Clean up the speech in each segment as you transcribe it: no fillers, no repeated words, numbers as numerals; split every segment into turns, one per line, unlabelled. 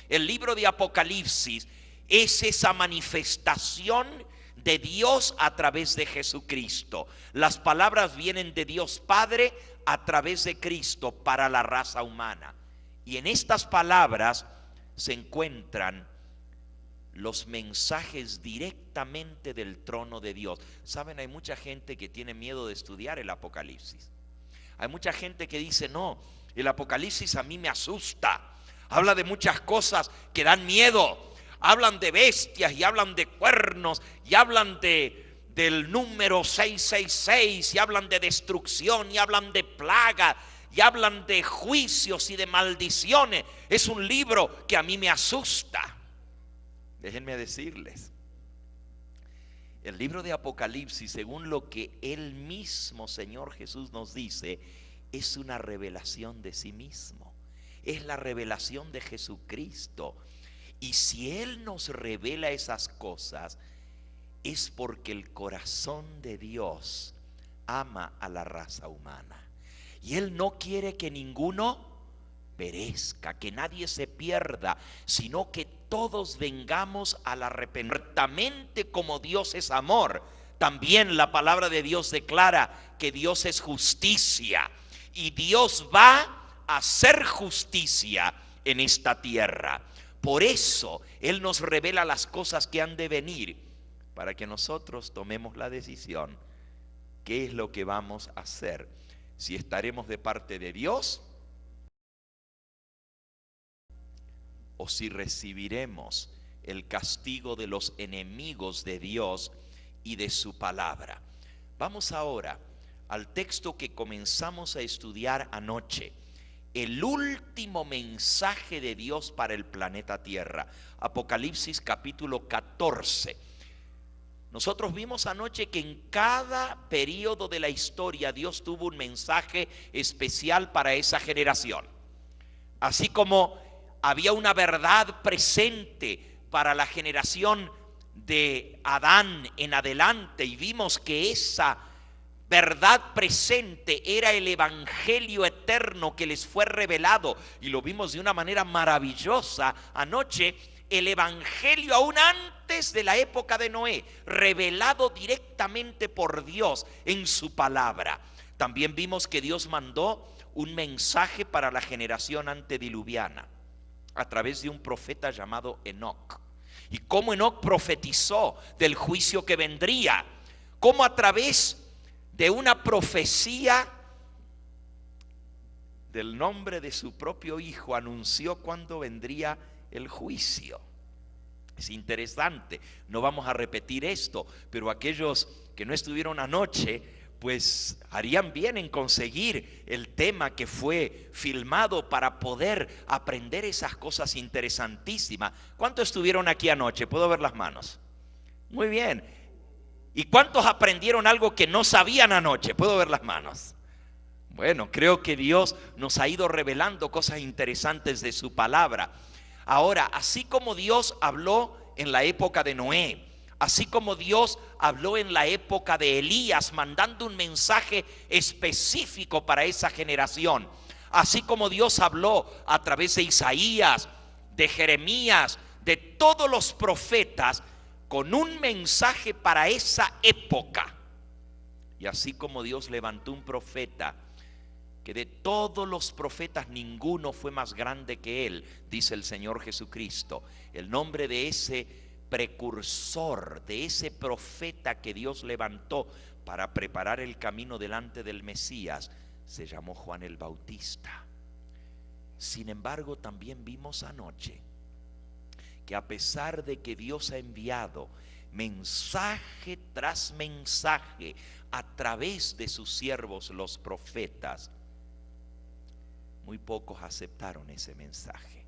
El libro de Apocalipsis es esa manifestación de Dios a través de Jesucristo. Las palabras vienen de Dios Padre a través de Cristo para la raza humana. Y en estas palabras se encuentran los mensajes directamente del trono de Dios. Saben, hay mucha gente que tiene miedo de estudiar el Apocalipsis. Hay mucha gente que dice, no, el Apocalipsis a mí me asusta. Habla de muchas cosas que dan miedo. Hablan de bestias y hablan de cuernos y hablan del número 666 y hablan de destrucción y hablan de plaga y hablan de juicios y de maldiciones. Es un libro que a mí me asusta. Déjenme decirles, el libro de Apocalipsis, según lo que el mismo Señor Jesús nos dice, es una revelación de sí mismo. Es la revelación de Jesucristo. Y si Él nos revela esas cosas, es porque el corazón de Dios ama a la raza humana. Y Él no quiere que ninguno perezca, que nadie se pierda, sino que todos vengamos al arrepentimiento. Ciertamente como Dios es amor, también la palabra de Dios declara que Dios es justicia. Y Dios va a hacer justicia en esta tierra. Por eso Él nos revela las cosas que han de venir, para que nosotros tomemos la decisión. ¿Qué es lo que vamos a hacer? Si estaremos de parte de Dios o si recibiremos el castigo de los enemigos de Dios y de su palabra. Vamos ahora al texto que comenzamos a estudiar anoche. El último mensaje de Dios para el planeta Tierra. Apocalipsis capítulo 14. Nosotros vimos anoche que en cada periodo de la historia Dios tuvo un mensaje especial para esa generación. Así como había una verdad presente para la generación de Adán en adelante, y vimos que esa verdad presente era el evangelio eterno que les fue revelado, y lo vimos de una manera maravillosa anoche. El evangelio aún antes de la época de Noé, revelado directamente por Dios en su palabra. También vimos que Dios mandó un mensaje para la generación antediluviana a través de un profeta llamado Enoc, y cómo Enoc profetizó del juicio que vendría, cómo a través de una profecía del nombre de su propio hijo anunció cuándo vendría el juicio. Es interesante, no vamos a repetir esto, pero aquellos que no estuvieron anoche, pues harían bien en conseguir el tema que fue filmado para poder aprender esas cosas interesantísimas. ¿Cuántos estuvieron aquí anoche? ¿Puedo ver las manos? Muy bien. ¿Y cuántos aprendieron algo que no sabían anoche? ¿Puedo ver las manos? Bueno, creo que Dios nos ha ido revelando cosas interesantes de su palabra. Ahora, así como Dios habló en la época de Noé, así como Dios habló en la época de Elías, mandando un mensaje específico para esa generación, así como Dios habló a través de Isaías, de Jeremías, de todos los profetas, con un mensaje para esa época. Y así como Dios levantó un profeta, que de todos los profetas ninguno fue más grande que él, dice el Señor Jesucristo. El nombre de ese precursor, de ese profeta que Dios levantó para preparar el camino delante del Mesías, se llamó Juan el Bautista. Sin embargo, también vimos anoche que a pesar de que Dios ha enviado mensaje tras mensaje a través de sus siervos los profetas, muy pocos aceptaron ese mensaje.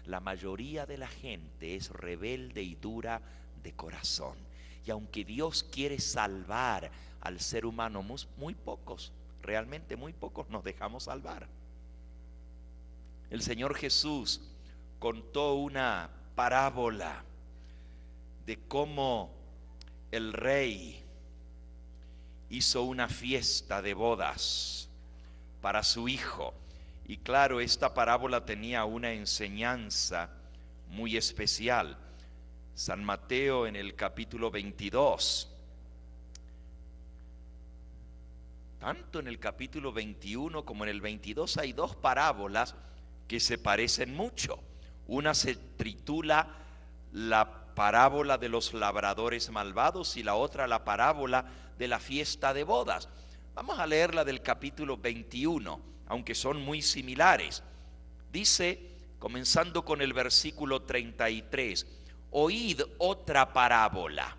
La mayoría de la gente es rebelde y dura de corazón. Y aunque Dios quiere salvar al ser humano, muy pocos, realmente muy pocos nos dejamos salvar. El Señor Jesús contó una parábola de cómo el rey hizo una fiesta de bodas para su hijo. Y claro, esta parábola tenía una enseñanza muy especial. San Mateo en el capítulo 22. Tanto en el capítulo 21 como en el 22 hay dos parábolas que se parecen mucho. Una se titula la parábola de los labradores malvados y la otra la parábola de la fiesta de bodas. Vamos a leer la del capítulo 21, aunque son muy similares. Dice, comenzando con el versículo 33, oíd otra parábola.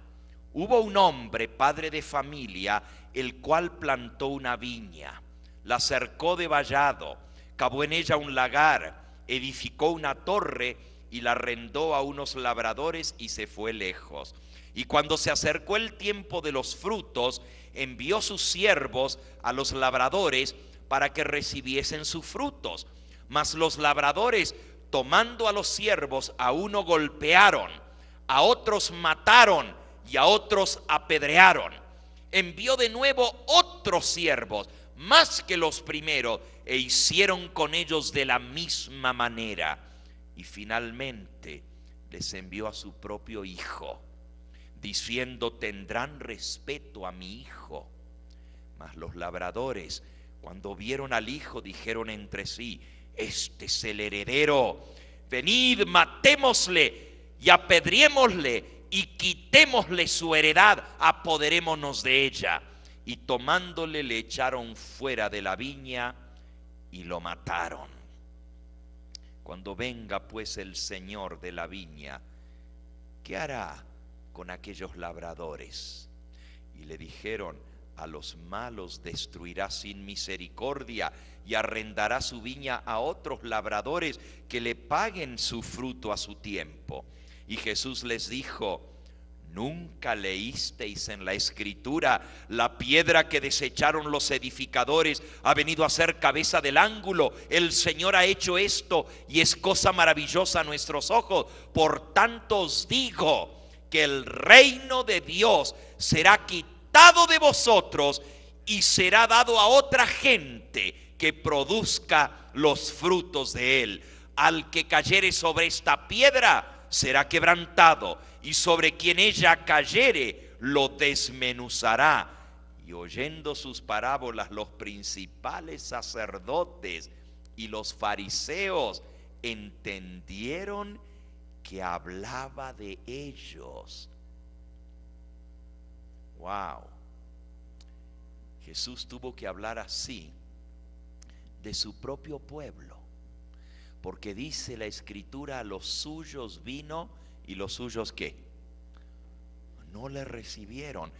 Hubo un hombre, padre de familia, el cual plantó una viña, la cercó de vallado, cavó en ella un lagar, edificó una torre y la arrendó a unos labradores y se fue lejos. Y cuando se acercó el tiempo de los frutos, envió sus siervos a los labradores para que recibiesen sus frutos. Mas los labradores, tomando a los siervos, a uno golpearon, a otros mataron y a otros apedrearon. Envió de nuevo otros siervos, más que los primeros, e hicieron con ellos de la misma manera. Y finalmente les envió a su propio hijo, diciendo, tendrán respeto a mi hijo. Mas los labradores, cuando vieron al hijo, dijeron entre sí, este es el heredero, venid, matémosle y apedriémosle y quitémosle su heredad, apoderémonos de ella. Y tomándole le echaron fuera de la viña y lo mataron. Cuando venga pues el Señor de la viña, ¿qué hará con aquellos labradores? Y le dijeron, a los malos destruirá sin misericordia y arrendará su viña a otros labradores que le paguen su fruto a su tiempo. Y Jesús les dijo, ¿nunca leísteis en la Escritura, la piedra que desecharon los edificadores ha venido a ser cabeza del ángulo? El Señor ha hecho esto y es cosa maravillosa a nuestros ojos. Por tanto os digo que el reino de Dios será quitado de vosotros y será dado a otra gente que produzca los frutos de él. Al que cayere sobre esta piedra será quebrantado, y sobre quien ella cayere lo desmenuzará. Y oyendo sus parábolas, los principales sacerdotes y los fariseos entendieron que hablaba de ellos. Wow. Jesús tuvo que hablar así de su propio pueblo, porque dice la Escritura, a los suyos vino y los suyos ¿qué? No le recibieron.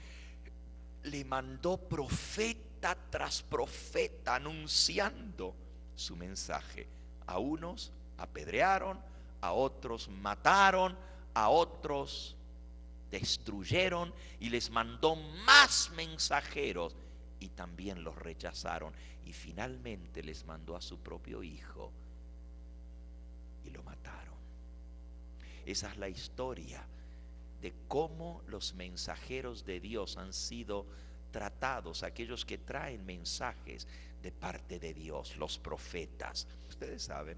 Le mandó profeta tras profeta anunciando su mensaje. A unos apedrearon, a otros mataron, a otros destruyeron, y les mandó más mensajeros y también los rechazaron. Y finalmente les mandó a su propio hijo y lo mataron. Esa es la historia de cómo los mensajeros de Dios han sido tratados, aquellos que traen mensajes de parte de Dios, los profetas. Ustedes saben,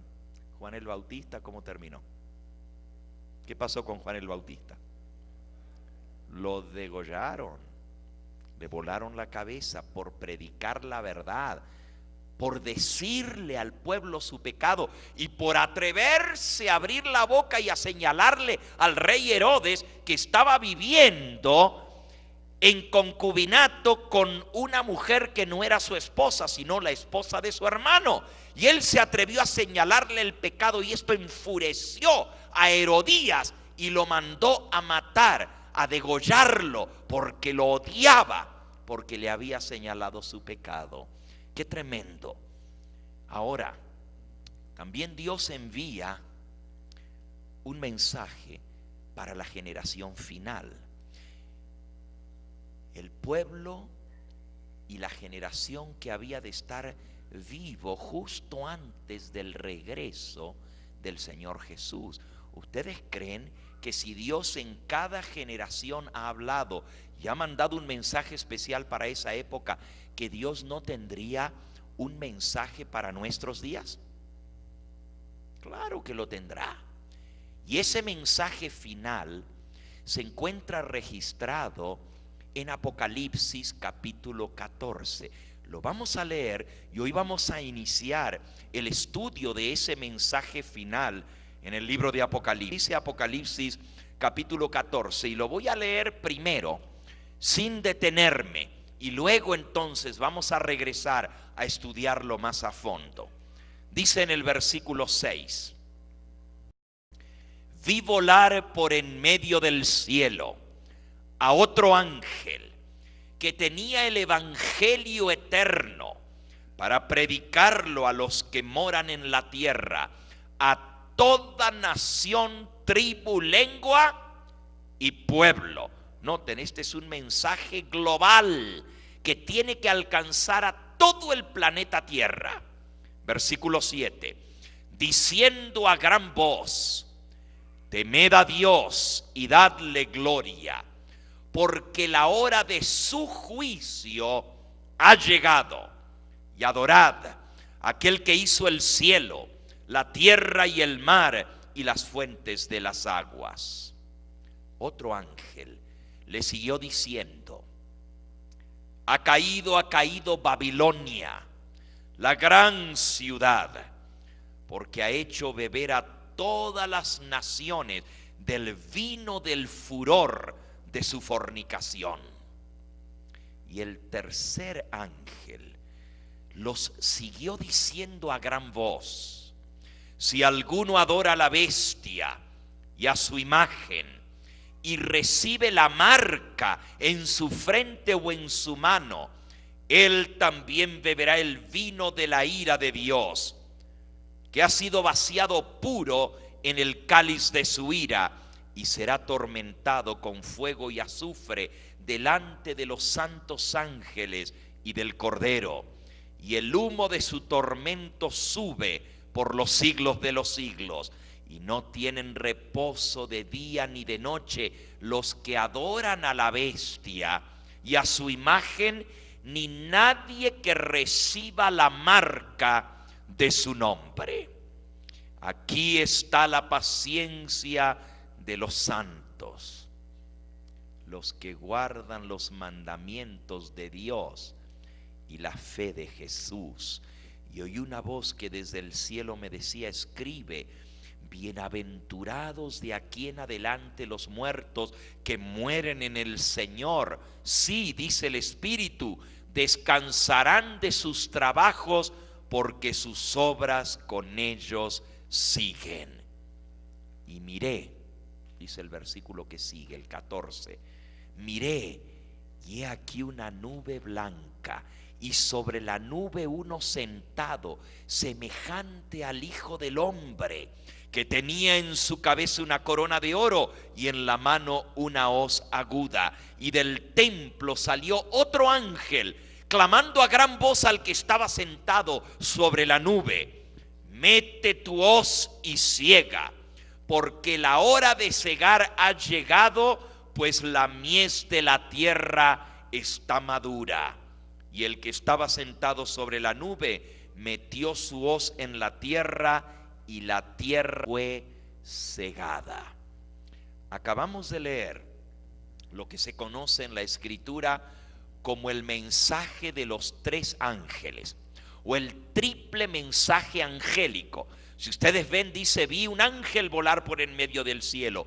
Juan el Bautista, ¿cómo terminó? ¿Qué pasó con Juan el Bautista? Lo degollaron, le volaron la cabeza por predicar la verdad, por decirle al pueblo su pecado y por atreverse a abrir la boca y a señalarle al rey Herodes que estaba viviendo en concubinato con una mujer que no era su esposa, sino la esposa de su hermano. Y él se atrevió a señalarle el pecado, y esto enfureció a Herodías y lo mandó a matar, a degollarlo, porque lo odiaba, porque le había señalado su pecado. Qué tremendo. Ahora, también Dios envía un mensaje para la generación final. El pueblo y la generación que había de estar vivo justo antes del regreso del Señor Jesús. ¿Ustedes creen que si Dios en cada generación ha hablado y ha mandado un mensaje especial para esa época, que Dios no tendría un mensaje para nuestros días? Claro que lo tendrá. Y ese mensaje final se encuentra registrado en Apocalipsis capítulo 14. Lo vamos a leer y hoy vamos a iniciar el estudio de ese mensaje final en el libro de Apocalipsis. Dice Apocalipsis capítulo 14 y lo voy a leer primero sin detenerme y luego entonces vamos a regresar a estudiarlo más a fondo. Dice en el versículo 6: vi volar por en medio del cielo a otro ángel que tenía el evangelio eterno para predicarlo a los que moran en la tierra, a toda nación, tribu, lengua y pueblo. Noten, este es un mensaje global que tiene que alcanzar a todo el planeta Tierra. Versículo 7: diciendo a gran voz: temed a Dios y dadle gloria, porque la hora de su juicio ha llegado, y adorad a aquel que hizo el cielo, la tierra y el mar y las fuentes de las aguas. Otro ángel le siguió diciendo: ha caído Babilonia, la gran ciudad, porque ha hecho beber a todas las naciones del vino del furor de su fornicación. Y el tercer ángel los siguió diciendo a gran voz: si alguno adora a la bestia y a su imagen y recibe la marca en su frente o en su mano, él también beberá el vino de la ira de Dios, que ha sido vaciado puro en el cáliz de su ira, y será atormentado con fuego y azufre delante de los santos ángeles y del Cordero. Y el humo de su tormento sube por los siglos de los siglos. Y no tienen reposo de día ni de noche los que adoran a la bestia y a su imagen, ni nadie que reciba la marca de su nombre. Aquí está la paciencia de los santos, los que guardan los mandamientos de Dios y la fe de Jesús. Y oí una voz que desde el cielo me decía: escribe: bienaventurados de aquí en adelante los muertos que mueren en el Señor. Sí, dice el Espíritu, descansarán de sus trabajos, porque sus obras con ellos siguen. Y miré, dice el versículo que sigue, el 14: miré, y he aquí una nube blanca, y sobre la nube uno sentado, semejante al Hijo del Hombre, que tenía en su cabeza una corona de oro y en la mano una hoz aguda. Y del templo salió otro ángel, clamando a gran voz al que estaba sentado sobre la nube: mete tu hoz y ciega, porque la hora de cegar ha llegado, pues la mies de la tierra está madura. Y el que estaba sentado sobre la nube metió su hoz en la tierra, y la tierra fue cegada. Acabamos de leer lo que se conoce en la Escritura como el mensaje de los tres ángeles, o el triple mensaje angélico. Si ustedes ven, dice: vi un ángel volar por en medio del cielo.